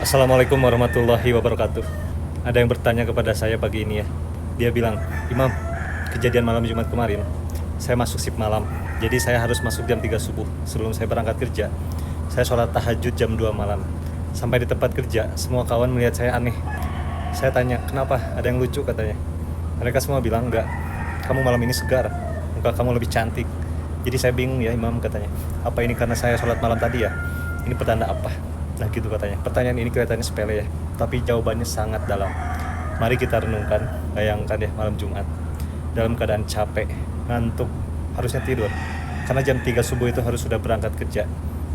Assalamualaikum warahmatullahi wabarakatuh. Ada yang bertanya kepada saya pagi ini ya. Dia bilang, Imam, kejadian malam Jumat kemarin, saya masuk shift malam. Jadi saya harus masuk jam 3 subuh sebelum saya berangkat kerja. Saya sholat tahajud jam 2 malam. Sampai di tempat kerja, semua kawan melihat saya aneh. Saya tanya, kenapa? Ada yang lucu katanya. Mereka semua bilang, enggak, kamu malam ini segar, muka kamu lebih cantik. Jadi saya bingung ya Imam katanya. Apa ini karena saya sholat malam tadi ya? Ini pertanda apa? Nah gitu katanya. Pertanyaan ini kelihatannya sepele ya, tapi jawabannya sangat dalam. Mari kita renungkan, bayangkan ya malam Jumat dalam keadaan capek, ngantuk, harusnya tidur. Karena jam 3 subuh itu harus sudah berangkat kerja.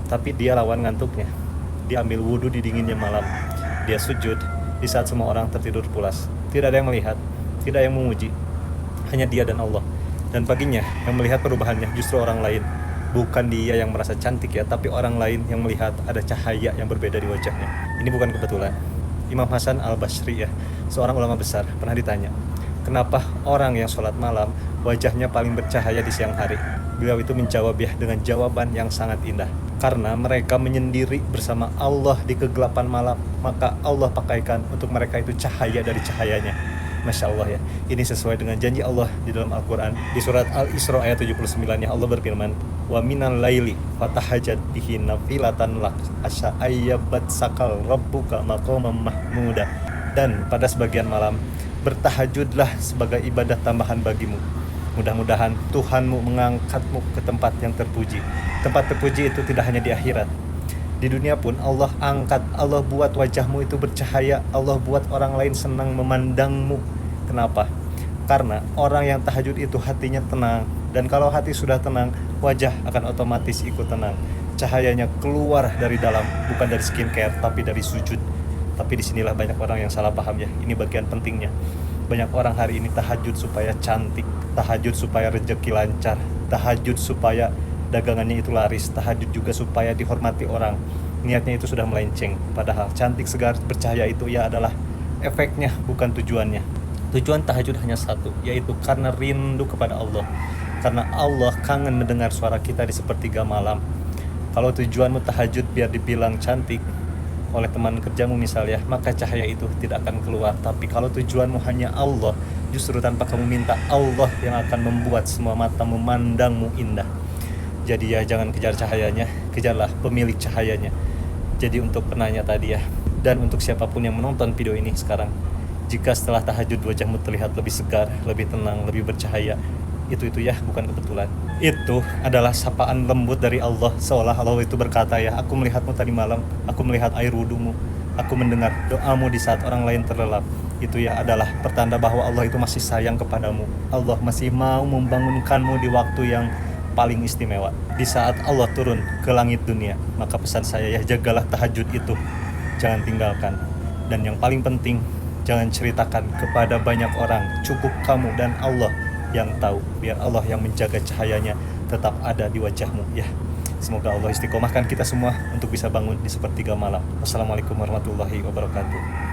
Tapi dia lawan ngantuknya. Dia ambil wudhu di dinginnya malam. Dia sujud di saat semua orang tertidur pulas. Tidak ada yang melihat, tidak yang memuji, hanya dia dan Allah. Dan paginya yang melihat perubahannya justru orang lain. Bukan dia yang merasa cantik ya, tapi orang lain yang melihat ada cahaya yang berbeda di wajahnya. Ini bukan kebetulan. Imam Hasan al-Basri ya, seorang ulama besar, pernah ditanya, kenapa orang yang sholat malam wajahnya paling bercahaya di siang hari? Beliau itu menjawab ya dengan jawaban yang sangat indah. Karena mereka menyendiri bersama Allah di kegelapan malam, maka Allah pakaikan untuk mereka itu cahaya dari cahayanya. Masya Allah ya, ini sesuai dengan janji Allah di dalam Al-Quran. Di surat Al-Isra ayat 79 ya, Allah berfirman, wa minal laili fatahajat bihi nafilatan lak asa ayyabat sakal rabbuka maqamam mahmuda. Dan pada sebagian malam bertahajudlah sebagai ibadah tambahan bagimu. Mudah-mudahan Tuhanmu mengangkatmu ke tempat yang terpuji. Tempat terpuji itu tidak hanya di akhirat, di dunia pun Allah angkat, Allah buat wajahmu itu bercahaya, Allah buat orang lain senang memandangmu. Kenapa? Karena orang yang tahajud itu hatinya tenang. Dan kalau hati sudah tenang, wajah akan otomatis ikut tenang. Cahayanya keluar dari dalam, bukan dari skincare, tapi dari sujud. Tapi disinilah banyak orang yang salah paham ya. Ini bagian pentingnya. Banyak orang hari ini tahajud supaya cantik, tahajud supaya rezeki lancar, tahajud supaya dagangannya itu laris, tahajud juga supaya dihormati orang. Niatnya itu sudah melenceng. Padahal cantik, segar, bercahaya itu ya adalah efeknya, bukan tujuannya. Tujuan tahajud hanya satu, yaitu karena rindu kepada Allah. Karena Allah kangen mendengar suara kita di sepertiga malam. Kalau tujuanmu tahajud biar dibilang cantik oleh teman kerjamu misalnya, maka cahaya itu tidak akan keluar. Tapi kalau tujuanmu hanya Allah, justru tanpa kamu minta, Allah yang akan membuat semua mata memandangmu indah. Jadi ya jangan kejar cahayanya, kejarlah pemilik cahayanya. Jadi untuk penanya tadi ya, dan untuk siapapun yang menonton video ini sekarang, jika setelah tahajud wajahmu terlihat lebih segar, lebih tenang, lebih bercahaya, itu ya bukan kebetulan. Itu adalah sapaan lembut dari Allah, seolah Allah itu berkata ya, aku melihatmu tadi malam, aku melihat air wudumu, aku mendengar doamu di saat orang lain terlelap. Itu ya adalah pertanda bahwa Allah itu masih sayang kepadamu. Allah masih mau membangunkanmu di waktu yang paling istimewa. Di saat Allah turun ke langit dunia, maka pesan saya ya, jagalah tahajud itu, jangan tinggalkan. Dan yang paling penting, jangan ceritakan kepada banyak orang, cukup kamu dan Allah yang tahu, biar Allah yang menjaga cahayanya tetap ada di wajahmu ya. Semoga Allah istiqomahkan kita semua untuk bisa bangun di sepertiga malam. Wassalamualaikum warahmatullahi wabarakatuh.